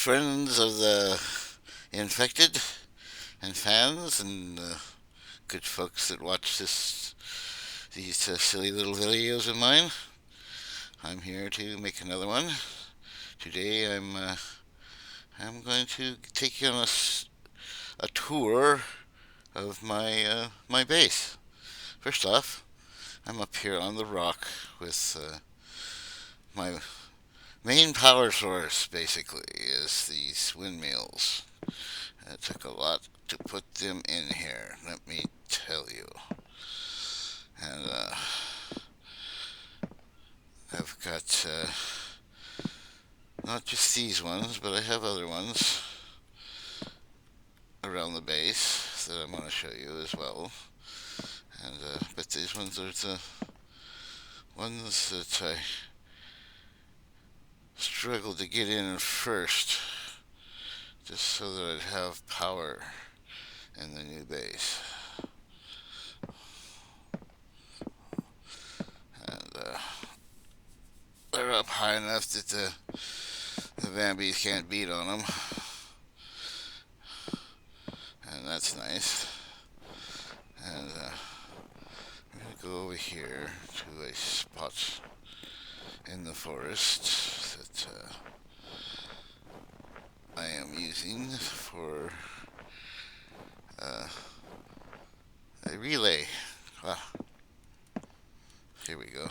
friends of the infected and fans and good folks that watch these silly little videos of mine. I'm here to make another one. Today I'm going to take you on a tour of my base. First off, I'm up here on the rock with my main power source. Basically, is these windmills. It took a lot to put them in here. Let me tell you. And I've got not just these ones, but I have other ones around the base that I'm going to show you as well. And but these ones are the ones that I struggled to get in first, just so that I'd have power in the new base. And they're up high enough that the Bambies can't beat on them, and that's nice. And I'm gonna go over here to a spot in the forest that I am using for uh, a relay. Ah, here we go.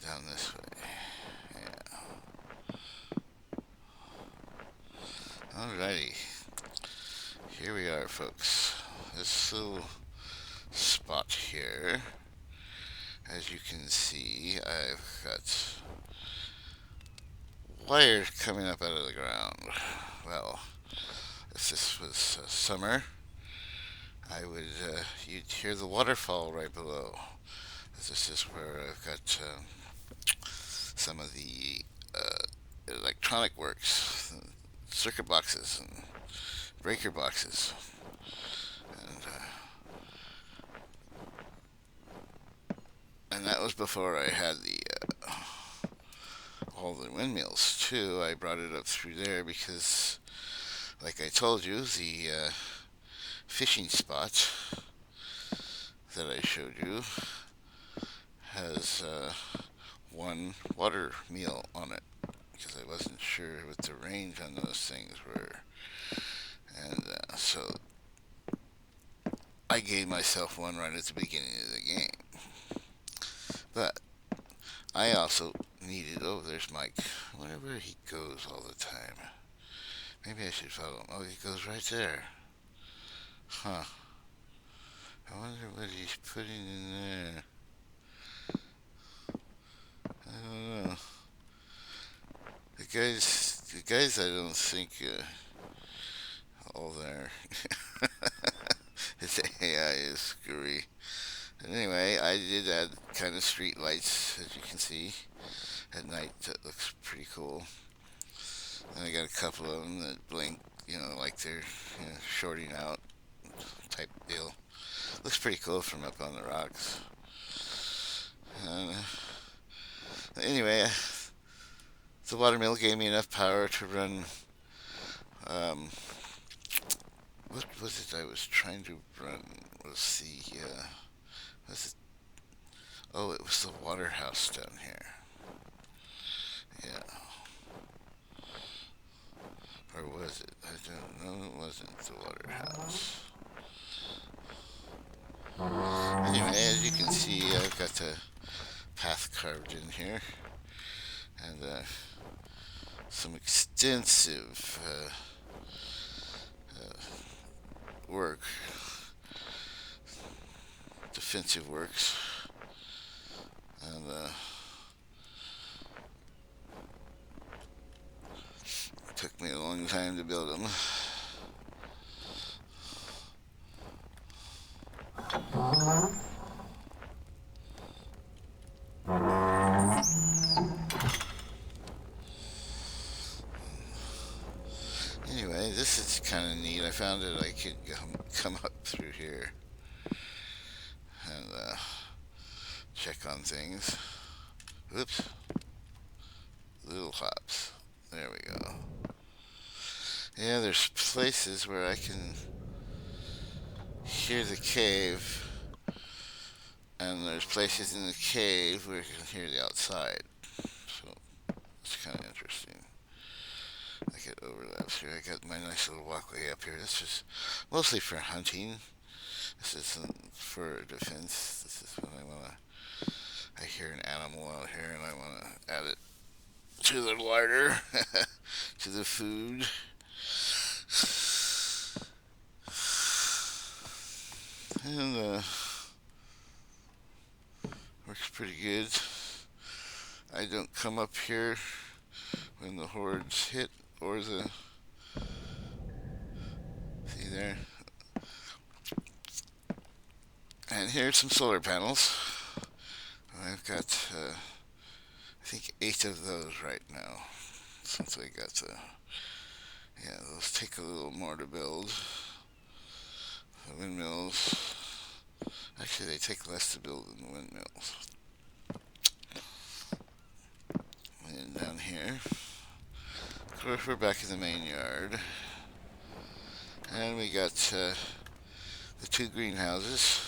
Down this way. Yeah. Alrighty. Here we are, folks. This little spot here. As you can see, I've got wires coming up out of the ground. Well, if this was summer, I would you'd hear the waterfall right below. This is where I've got some of the electronic works, circuit boxes and breaker boxes, and that was before I had the all the windmills too. I brought it up through there because, like I told you, the fishing spot that I showed you has one water meal on it because I wasn't sure what the range on those things were, and so I gave myself one right at the beginning of the game. But I also needed. Oh, there's Mike. Wherever he goes all the time. Maybe I should follow him. Oh, he goes right there. Huh. I wonder what he's putting in there. I don't know. The guys I don't think all there. His AI is screwy. But anyway, I did add kind of street lights, as you can see, at night. That looks pretty cool. And I got a couple of them that blink, like they're shorting out type deal. Looks pretty cool from up on the rocks. Uh, anyway, the watermill gave me enough power to run. Um, what was it I was trying to run? Was the was it? Oh, it was the water house down here. Yeah, or was it? I don't know. It wasn't the water house. Anyway, as you can see, I've got the path carved in here, and some extensive work, defensive works, and it took me a long time to build them. Anyway, this is kind of neat. I found that I could come up through here and check on things. Oops, little hops. There we go. Yeah, there's places where I can hear the cave, and there's places in the cave where you can hear the outside. So it's kind of interesting. Like it overlaps here. I got my nice little walkway up here. This is mostly for hunting. This isn't for defense. This is when I hear an animal out here and I want to add it to the larder, to the food. And works pretty good. I don't come up here when the hordes hit or the, see there. And here's some solar panels. I've got I think 8 of those right now, since I got the, yeah, those take a little more to build. The windmills, actually they take less to build than the windmills. And down here, of course we're back in the main yard. And we got the 2 greenhouses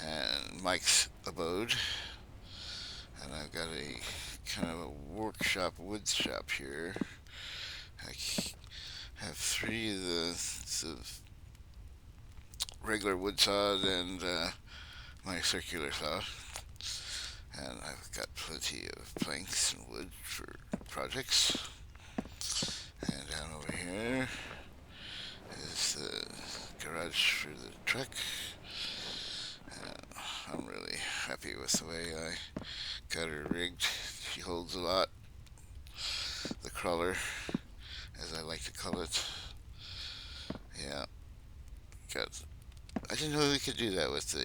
and Mike's abode. And I've got a kind of a workshop, wood shop here. I have 3 of the regular wood saws and my circular saw. And I've got plenty of planks and wood for projects. And down over here is the garage for the truck. I'm really happy with the way I got her rigged. She holds a lot. The crawler, as I like to call it. Yeah. I didn't know we could do that with the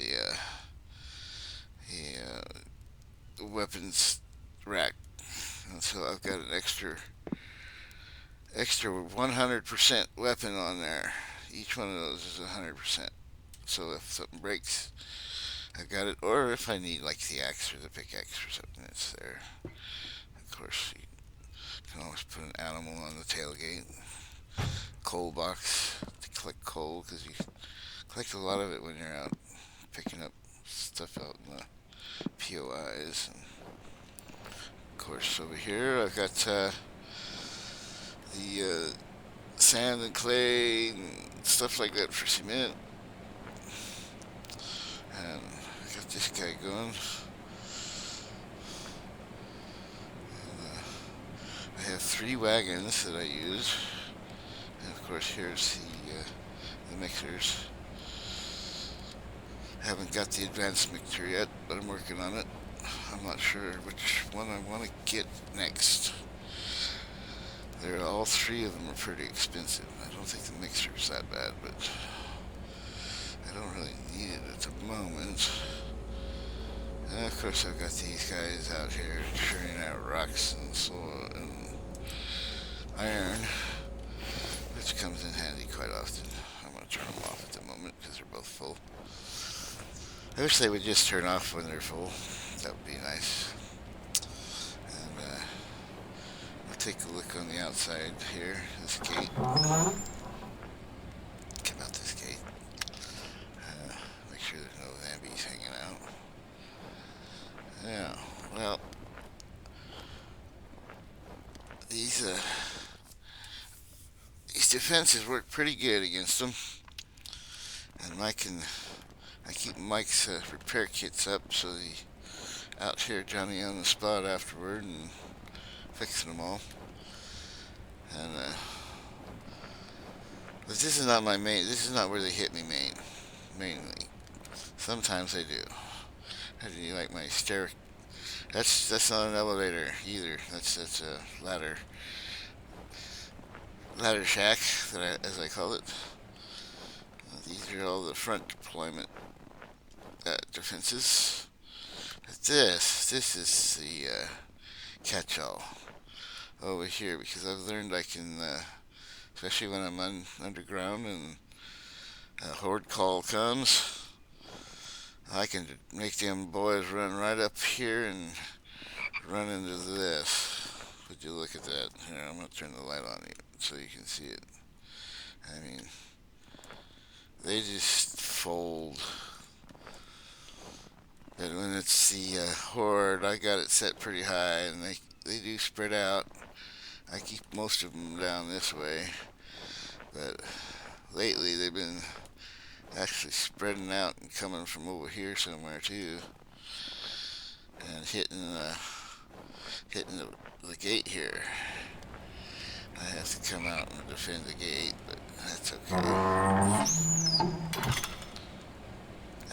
weapons rack. And so I've got an extra 100% weapon on there. Each one of those is 100%. So if something breaks, I've got it. Or if I need like the axe or the pickaxe or something, it's there. Of course, you can always put an animal on the tailgate. Coal box to collect coal, because you collect a lot of it when you're out picking up stuff out in the POIs. And of course, over here I've got the sand and clay and stuff like that for cement. And I got this guy going. And, I have 3 wagons that I use. And of course, here's the mixers. I haven't got the advanced mixer yet, but I'm working on it. I'm not sure which one I want to get next. All 3 of them are pretty expensive. I don't think the mixer is that bad, but I don't really need it at the moment. And of course, I've got these guys out here churning out rocks and soil and iron, which comes in handy quite often. I'm going to turn them off at the moment because they're both full. I wish they would just turn off when they're full. That would be nice. And we'll take a look on the outside here. This gate. Come out this gate. Make sure there's no zombies hanging out. Yeah, well, these defenses work pretty good against them. And I keep Mike's repair kits up, so out here Johnny on the spot afterward and fixing them all. And but this is not my main. This is not where they hit me mainly. Sometimes they do. How do you like my stair? That's not an elevator either. That's a ladder shack, as I call it. These are all the front deployment defenses. But this is the catch-all over here, because I've learned I can, especially when I'm underground and a horde call comes, I can make them boys run right up here and run into this. Would you look at that? Here, I'm gonna turn the light on you so you can see it. I mean, they just fold. And when it's the horde, I got it set pretty high, and they do spread out. I keep most of them down this way, but lately they've been actually spreading out and coming from over here somewhere too, and hitting the gate here. I have to come out and defend the gate, but that's okay.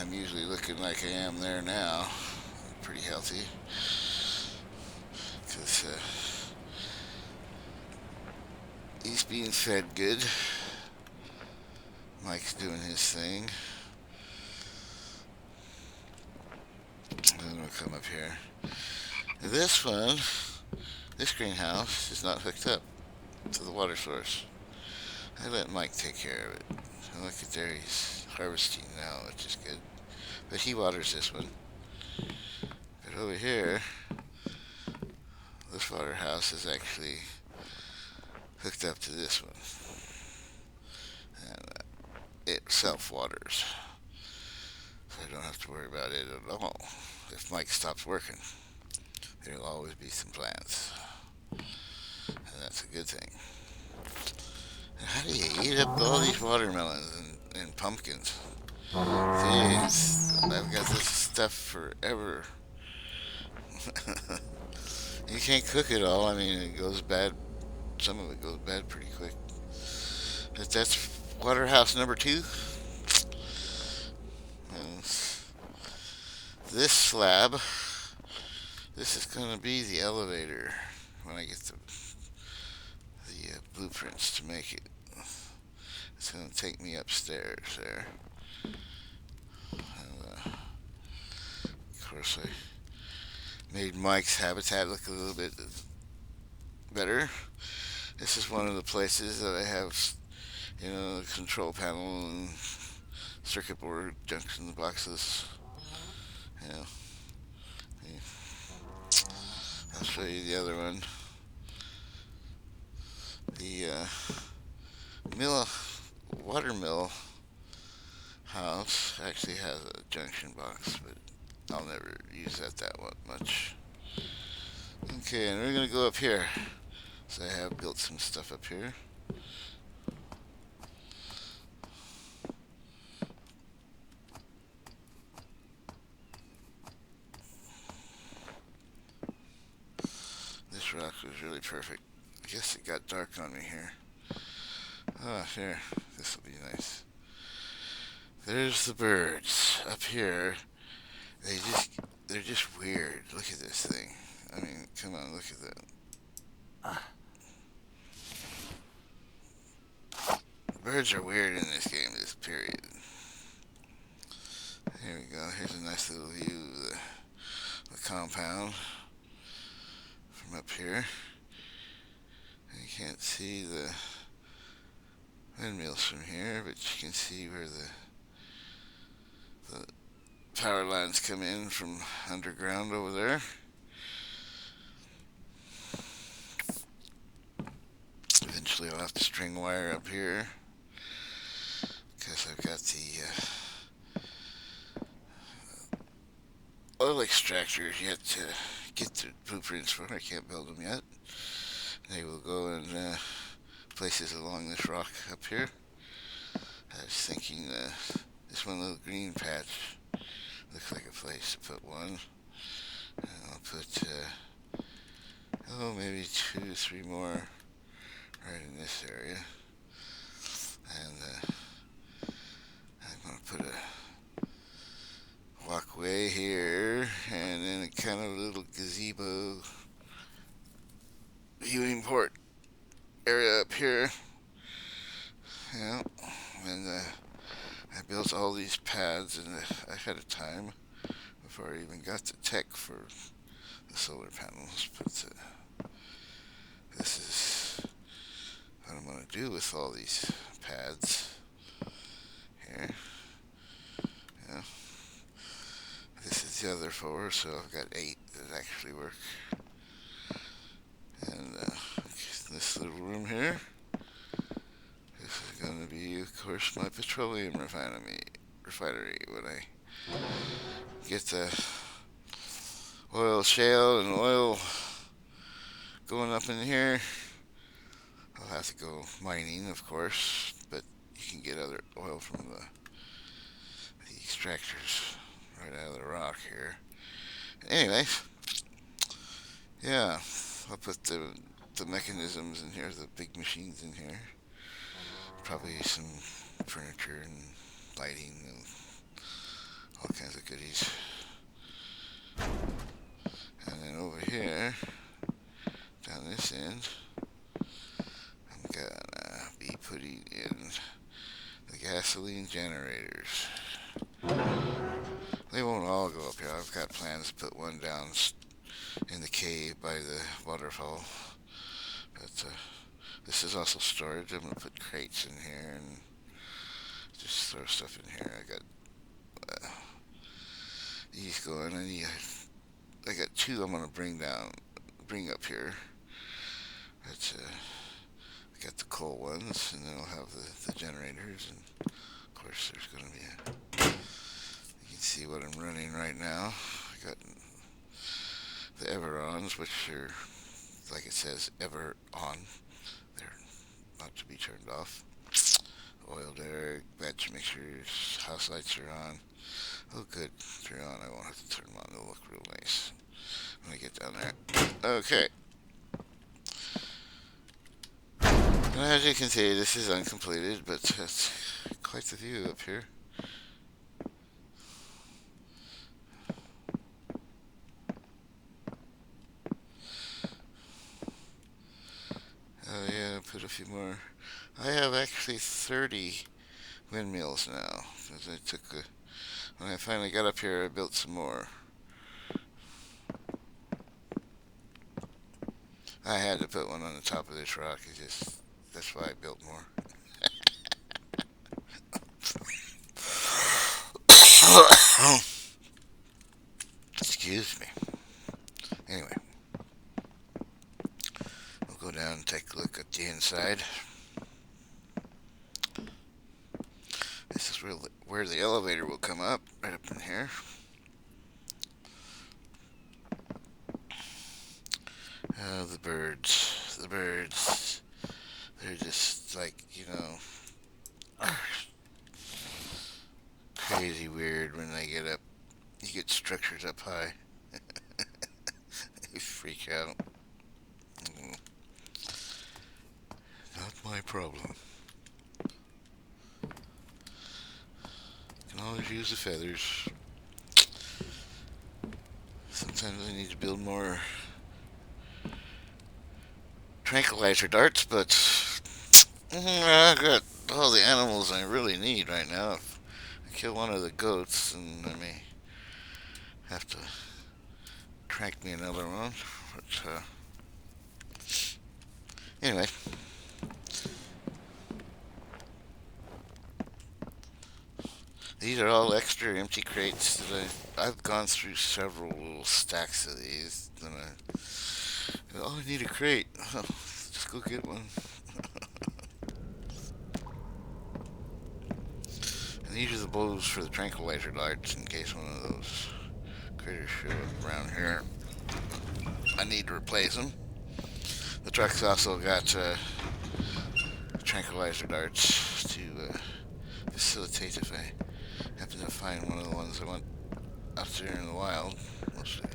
I'm usually looking like I am there now. I'm pretty healthy, because he's being fed good. Mike's doing his thing. I'm gonna come up here. This one, this greenhouse is not hooked up to the water source. I let Mike take care of it. And look at there, he's harvesting now, which is good. But he waters this one. But over here, this water house is actually hooked up to this one. And it self-waters. So I don't have to worry about it at all. If Mike stops working, there'll always be some plants. And that's a good thing. And how do you eat up all these watermelons and pumpkins? Jeez, I've got this stuff forever. You can't cook it all. I mean, it goes bad. Some of it goes bad pretty quick. But that's water house number 2. And this slab, this is going to be the elevator when I get the blueprints to make it. It's going to take me upstairs there. And, of course, I made Mike's habitat look a little bit better. This is one of the places that I have, the control panel and circuit board junction boxes. Yeah. I'll show you the other one. The water mill house actually has a junction box, but I'll never use that much. Okay, and we're gonna go up here. So I have built some stuff up here. This rock was really perfect. I guess it got dark on me here. Oh, here. This will be nice. There's the birds up here. They're just weird. Look at this thing. I mean, come on, look at that. Birds are weird in this game, this period. Here we go. Here's a nice little view of the compound from up here. You can't see the windmills from here, but you can see where the power lines come in from underground over there. Eventually I'll have to string wire up here, because I've got the oil extractors yet to get the blueprints for. I can't build them yet. They will go in places along this rock up here. I was thinking this one little green patch looks like a place to put one. And I'll put maybe 2, 3 more right in this area. And I'm going to put a walkway here, and then a kind of little gazebo viewing port area up here. Yeah, and I built all these pads ahead of time before I even got the tech for the solar panels. But this is what I'm going to do with all these pads here. Yeah. This is the other 4, so I've got 8 that actually work. And this little room here, this is going to be, of course, my petroleum refinery. When I get the oil shale and oil going up in here, I'll have to go mining, of course, but you can get other oil from the extractors right out of the rock here. Anyway, yeah, I'll put the mechanisms in here, the big machines in here. Probably some furniture and lighting and all kinds of goodies. And then over here, down this end, I'm gonna be putting in the gasoline generators. They won't all go up here. I've got plans to put one down in the cave by the waterfall. But this is also storage. I'm gonna put crates in here and just throw stuff in here. I got these going. I got two I'm gonna bring up here. But I got the coal ones, and then I'll have the generators, and of course there's gonna be you can see what I'm running right now. I got the Everons, which are, like it says, ever on. They're not to be turned off. Oil derrick, batch mixers, house lights are on. Oh good, they're on. I won't have to turn them on. They'll look real nice when I get down there. Okay. And as you can see, this is uncompleted, but it's quite the view up here. Oh yeah, put a few more. I have actually 30 windmills now. Because when I finally got up here, I built some more. I had to put one on the top of this rock. That's why I built more. Excuse me. Anyway, we'll go down and take a look at the inside. This is where the elevator will come up, right up in here. The birds. The birds. They're just like, crazy weird when they get up. You get structures up high. They freak out. Not my problem. Can always use the feathers. Sometimes I need to build more tranquilizer darts, but I got all the animals I really need right now. If I kill one of the goats, and I may have to trank me another one. But anyway. These are all extra empty crates that I've gone through several little stacks of these. And I need a crate. Oh, just go get one. And these are the bows for the tranquilizer darts in case one of those critters show up around here. I need to replace them. The truck's also got tranquilizer darts to facilitate if I happen to find one of the ones I want out there in the wild, mostly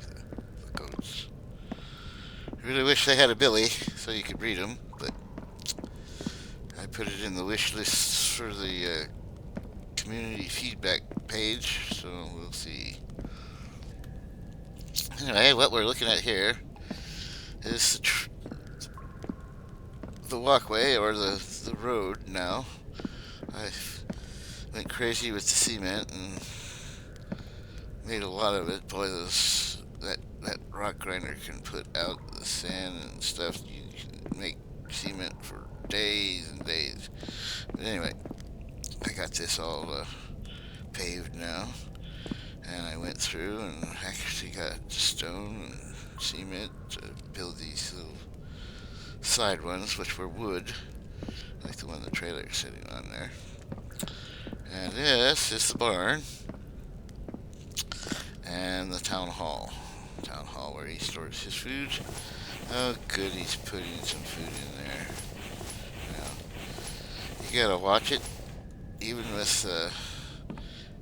the goats. I really wish they had a Billy so you could breed them, but I put it in the wish list for the community feedback page, so we'll see. Anyway, what we're looking at here is the walkway, or the road now. I went crazy with the cement and made a lot of it. Boy, that rock grinder can put out the sand and stuff. You can make cement for days and days. But anyway, I got this all paved now, and I went through and actually got stone and cement to build these little side ones, which were wood, like the one the trailer is sitting on there. And this is the barn and the town hall. Town hall where he stores his food. Oh, good, he's putting some food in there. Now, you gotta watch it. Even with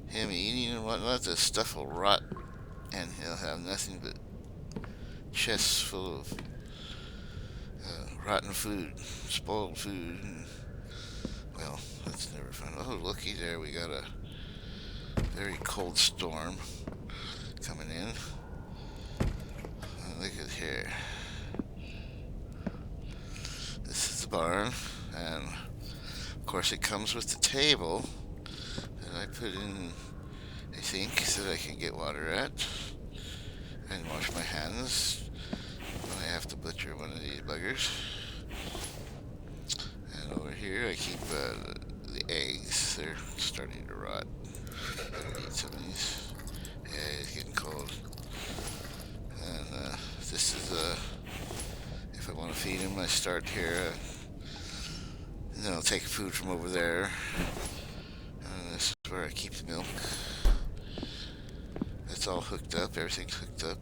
him eating and whatnot, the stuff will rot, and he'll have nothing but chests full of rotten food, spoiled food, and, well, that's never fun. Oh, looky there, we got a very cold storm coming in. Look at here. This is the barn, and of course it comes with the table that I put in a sink so that I can get water at and wash my hands when I have to butcher one of these buggers. And over here I keep the eggs. They're starting to rot. Better eat some of these. Yeah, it's getting cold. And this is if I want to feed him, I start here. Then I'll take food from over there. And this is where I keep the milk. It's all hooked up. Everything's hooked up.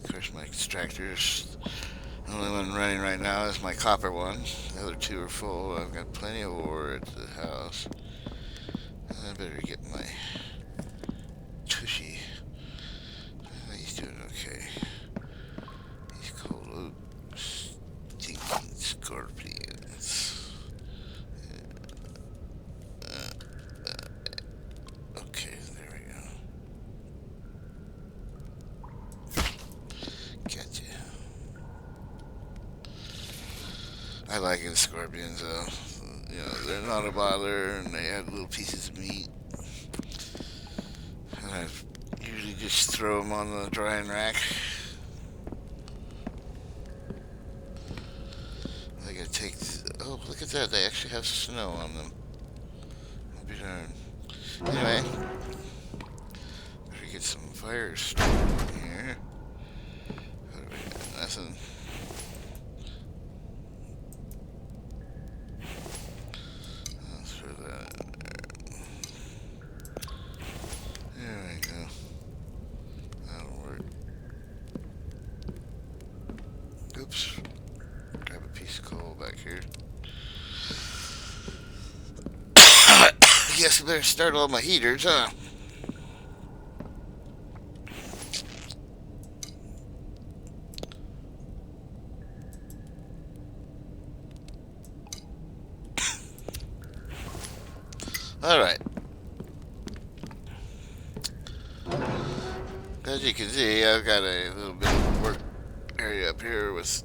Of course, my extractors. The only one running right now is my copper one. The other two are full. I've got plenty of ore at the house. I better get my Tushy. He's doing okay. He's cold. Oh, stinking scorpions. Okay, there we go. Gotcha. I like the scorpions though. You know, they're not a bother, and they have little pieces of meat. And I usually just throw them on the drying rack. I gotta take. Oh, look at that! They actually have snow on them. I'll be darned. Anyway, better get some fires started here. What do we got? Nothing. Oops. Grab a piece of coal back here. Guess I better start all my heaters, huh? Alright. As you can see, I've got a little bit of work area up here with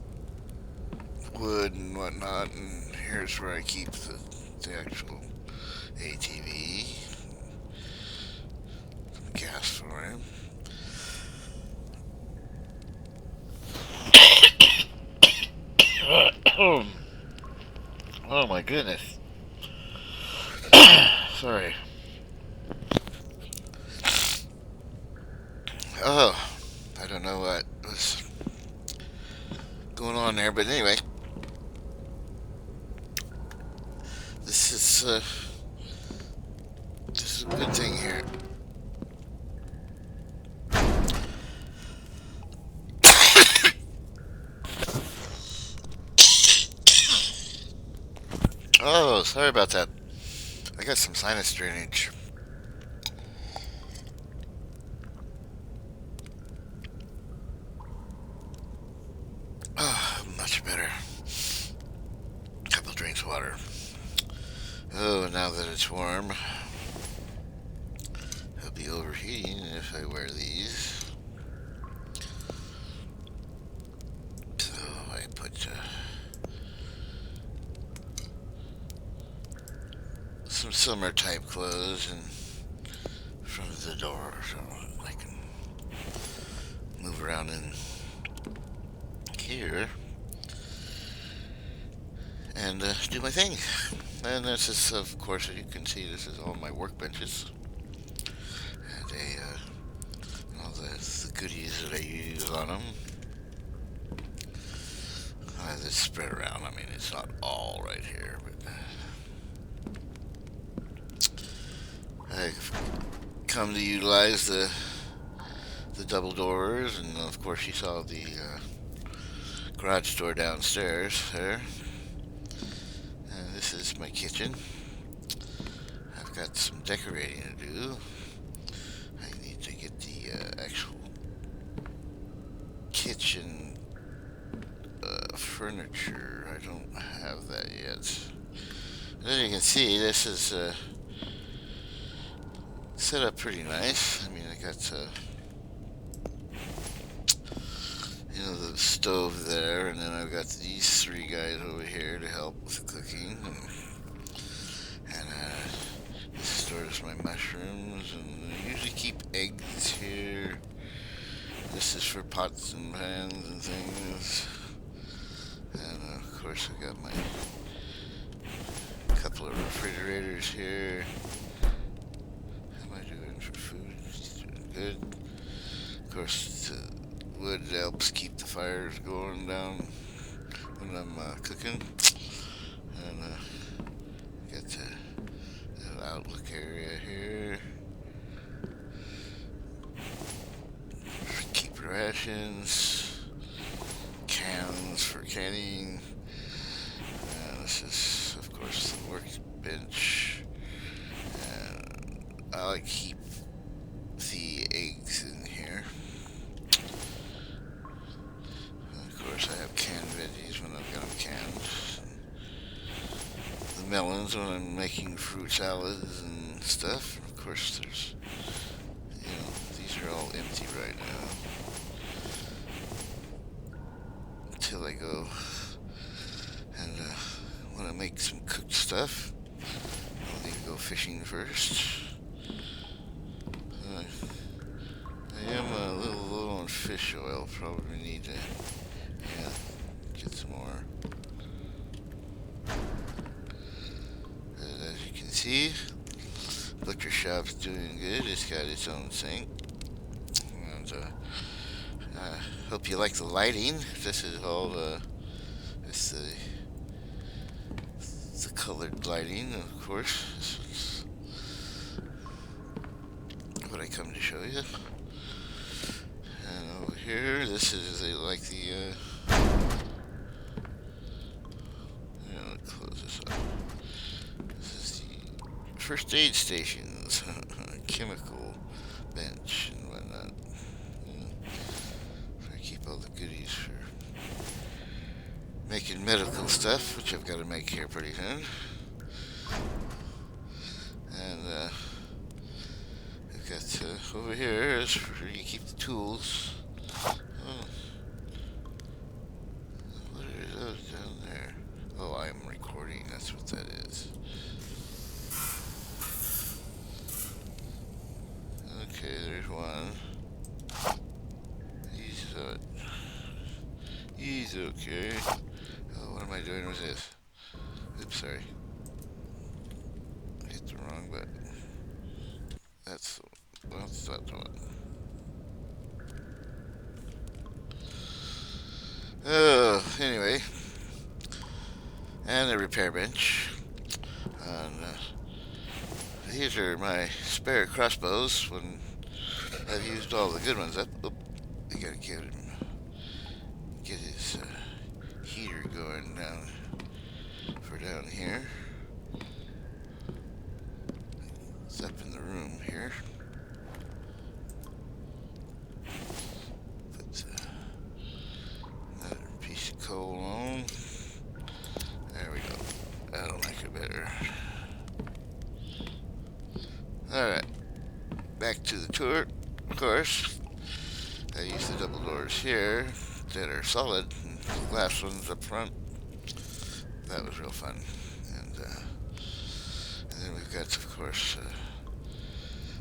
wood and whatnot, and here's where I keep the actual ATV. Some gas for him. Oh my goodness. Sorry. Oh, I don't know what was going on there, but anyway, this is a good thing here. Oh, sorry about that. I got some sinus drainage. Oh, much better. Couple drinks of water. Oh, now that it's warm, I'll be overheating if I wear these. So I put some summer type clothes in front of the door so I can move around in here and do my thing. And this is, of course, as you can see, this is all my workbenches and all the goodies that I use on them. It's spread around. I mean, it's not all right here, but I've come to utilize the double doors, and of course you saw the garage door downstairs there. And this is my kitchen. I've got some decorating to do. I need to get the actual kitchen furniture. I don't have that yet. As you can see, this is set up pretty nice. I mean, I got the stove there, and then I've got these three guys over here to help with the cooking, and this stores my mushrooms, and I usually keep eggs here. This is for pots and pans and things, and of course I got my couple of refrigerators here. How am I doing for food? Doing good. Of course, wood helps keep the fires going down when I'm cooking. And got the outlook area here. Keep rations, cans for canning. This is, of course, the workbench. And I like to keep the eggs in here. Of course, I have canned veggies when I've got them canned. The melons when I'm making fruit salads and stuff. Of course, there's, these are all empty right now. Until I go and want to make some cooked stuff. I'll need to go fishing first. I am a little low on fish oil. Probably need to get some more. As you can see, butcher shop's doing good. It's got its own sink. And hope you like the lighting. This is all it's the colored lighting, of course. This is what I come to show you. And over here, this is like the close this up. This is the first aid stations, chemical bench and whatnot. I keep all the goodies for making medical stuff, which I've got to make here pretty soon. And I've got over here is where you keep the tools. Oh. What are those down there? Oh, I'm recording. That's what that is. Okay, there's one. He's okay. Oh, what am I doing with this? Oops, sorry. I hit the wrong button. That's not the one. Oh, anyway. And the repair bench. And these are my spare crossbows when I've used all the good ones up. Oh, I gotta get his heater going down here. It's up in the room here. Put another piece of coal on. There we go. That'll make it better. Alright. Back to the tour. Of course, I use the double doors here that are solid, and the glass ones up front. That was real fun. And then we've got, of course,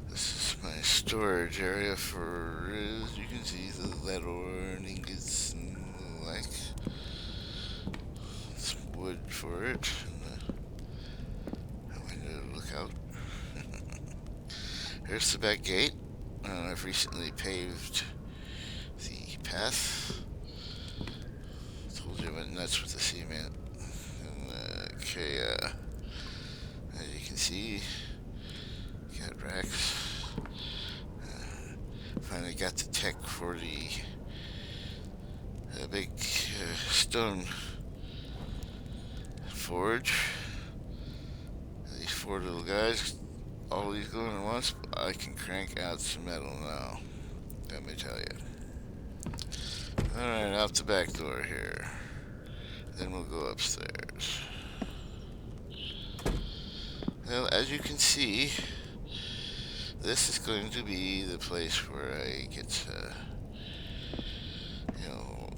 this is my storage area for, as you can see, the lead ore and ingots and the like. Some wood for it, and a window to look out. Here's the back gate. I've recently paved the path. Told you I went nuts with the cement. And, okay, as you can see, got racks. Finally got the tech for the big stone forge. These four little guys, all these going at once, I can crank out some metal now. Let me tell you. Alright, out the back door here. Then we'll go upstairs. Well, as you can see, this is going to be the place where I get, you know,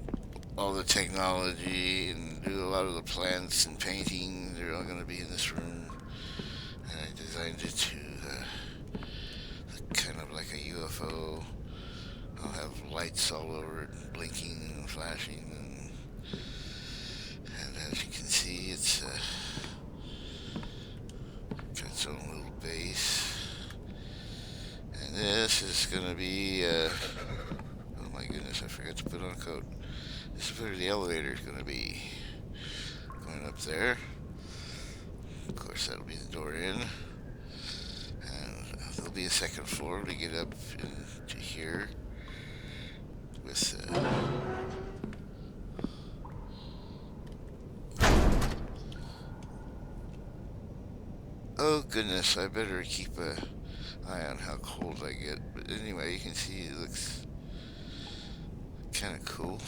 all the technology and do a lot of the plants and painting. They're all going to be in this room. And I designed it to look kind of like a UFO. I'll have lights all over it, blinking and flashing. And as you can see, it's got its own little base. And this is going to be, oh my goodness, I forgot to put on a coat. This is where the elevator is going to be. Going up there. Of course, that'll be the door in. And there'll be a second floor to get up into here. With, oh goodness, I better keep an eye on how cold I get. But anyway, you can see it looks kind of cool.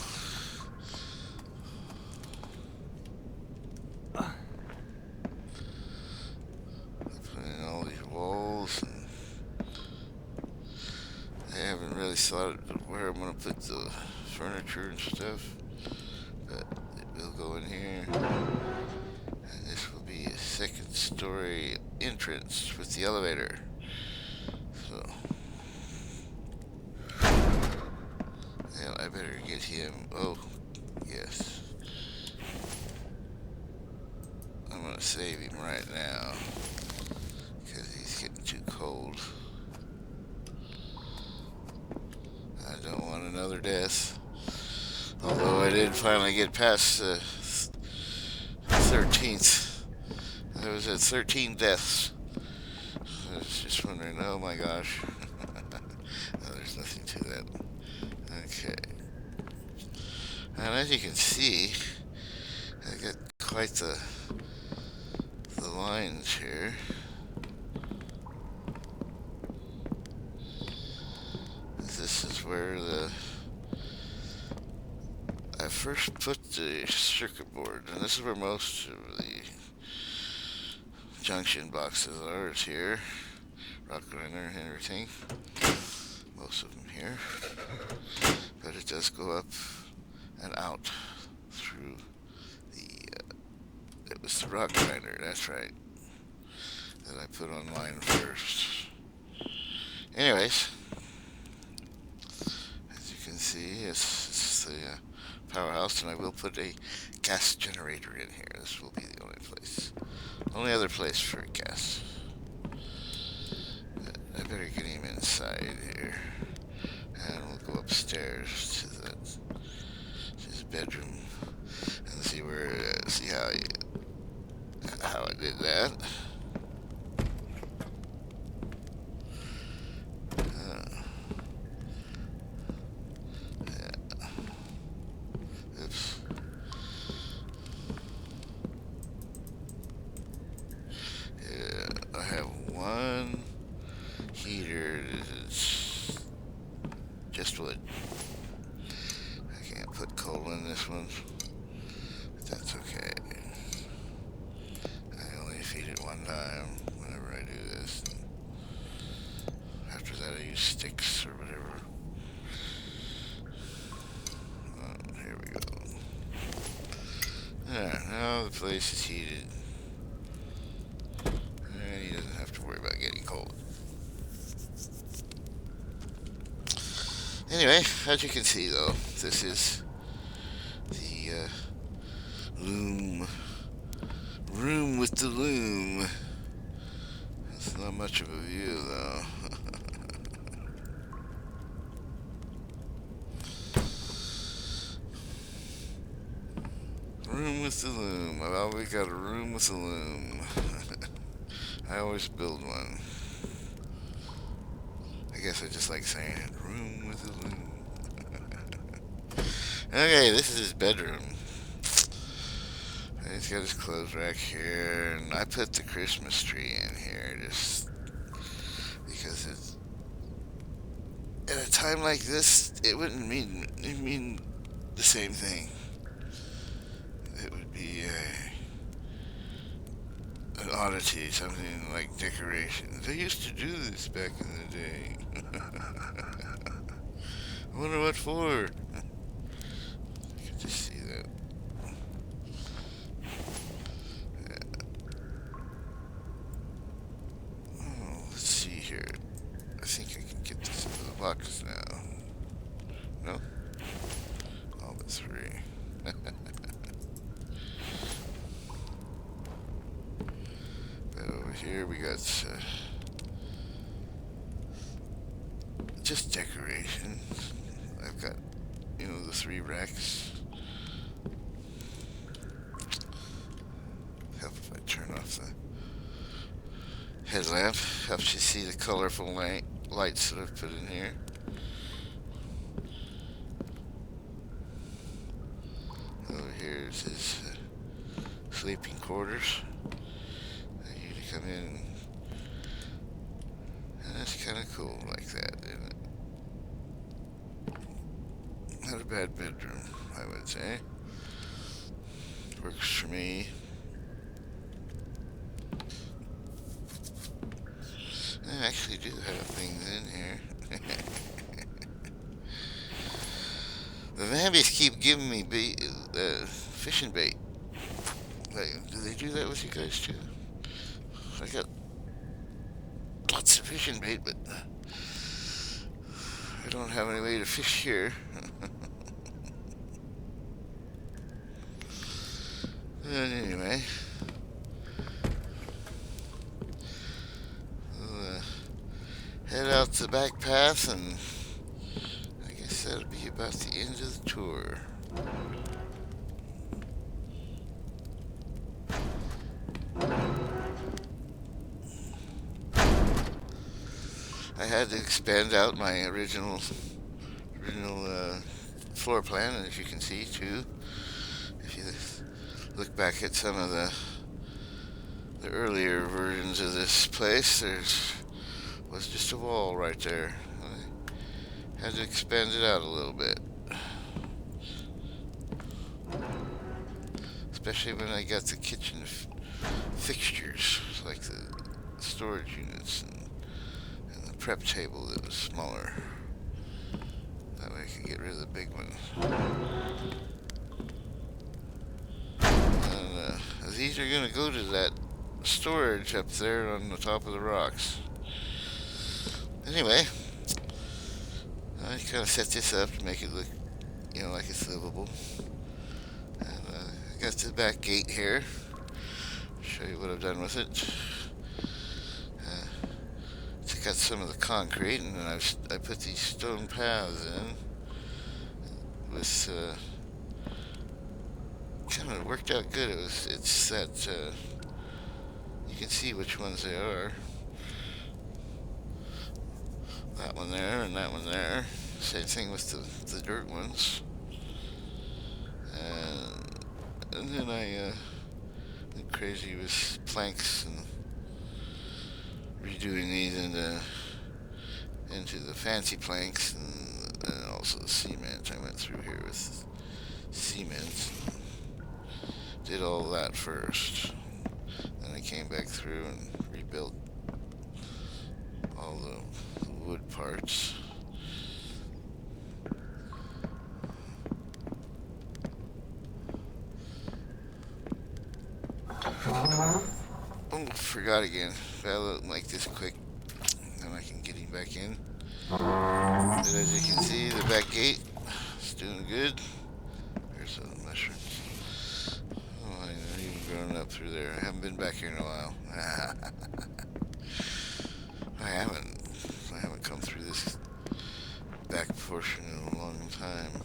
Put in all these walls, and I haven't really thought of where I'm going to put the furniture and stuff, but it will go in here. And this will be a second story entrance with the elevator. So, yeah, I better get him. Oh, yes. I'm gonna save him right now because he's getting too cold. I don't want another death. Although I did finally get past the 13th. I was at 13 deaths. I was just wondering, oh my gosh. No, there's nothing to that. Okay. And as you can see, I got quite the lines here. This is where I first put the circuit board, and this is where most of the junction boxes are. It's here, rock grinder and everything. Most of them here, but it does go up and out through it was the rock grinder, that's right, that I put on line first. Anyways, as you can see, it's the powerhouse, and I will put a gas generator in here. This will be the only other place for gas. But I better get him inside here, and we'll go upstairs to his bedroom and see how I did that. Oops. Yeah, I have one heater that's just wood. I can't put coal in this one, but that's okay. I only feed it one time whenever I do this. After that, I use sticks or whatever. Here we go. There, now the place is heated. And he doesn't have to worry about getting cold. Anyway, as you can see though, this is the room with the loom. It's not much of a view though. with the loom. I've always got a room with a loom. I always build one. I guess I just like saying it. Room with a loom. Okay, this is his bedroom. He's got his clothes rack here, and I put the Christmas tree in here just because it's at a time like this, it wouldn't mean the same thing. It would be an oddity, something like decorations. They used to do this back in the day. I wonder what for. I can just see that. Oh, let's see here. I think I can get this into the box now. No? All but three. But over here we got just decorations. I've got, the three racks. Help if I turn off the headlamp. Helps you see the colorful lights that I've put in here. Over here is his sleeping quarters. You to come in, and that's kind of cool like that, isn't it? Not a bad bedroom, I would say. Works for me. I actually do have things in here. The Vambies keep giving me fishing bait. Do they do that with you guys too? I got lots of fishing bait, but I don't have any way to fish here. But anyway, we'll head out the back path, and I guess that'll be about the end of the tour. I had to expand out my original floor plan, as you can see too. If you look back at some of the earlier versions of this place, was just a wall right there. I had to expand it out a little bit, especially when I got the kitchen fixtures, like the storage units and the prep table that was smaller. That way I could get rid of the big one. And these are going to go to that storage up there on the top of the rocks. Anyway, I kind of set this up to make it look, like it's livable. And I got the back gate here. Show you what I've done with it. Took out some of the concrete, and then I put these stone paths in. With kind of worked out good. It's that you can see which ones they are. That one there and that one there. Same thing with the dirt ones. And then I went crazy with planks and redoing these into the fancy planks, and also the cement. I went through here with cement. Did all that first. Then I came back through and rebuilt all the wood parts. Oh, forgot again. I'll make this quick, then I can get him back in. But as you can see, the back gate is doing good. There's some mushrooms. Oh, I know, even growing up through there. I haven't been back here in a while. I haven't come through this back portion in a long time.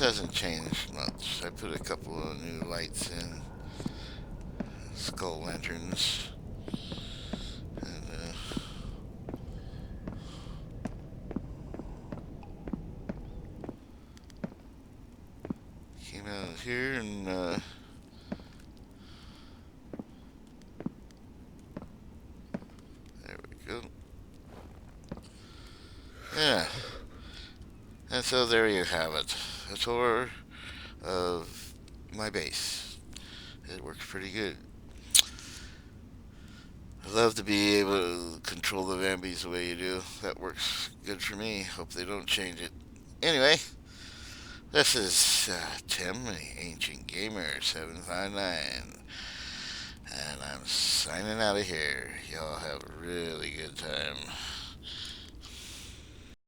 hasn't changed much. I put a couple of new lights in, skull lanterns, and came out here and there we go. Yeah, and so there you have it, a tour of my base. It works pretty good. I love to be able to control the Vambies the way you do. That works good for me. Hope they don't change it. Anyway, this is Tim, the Ancient Gamer 759, and I'm signing out of here. Y'all have a really good time.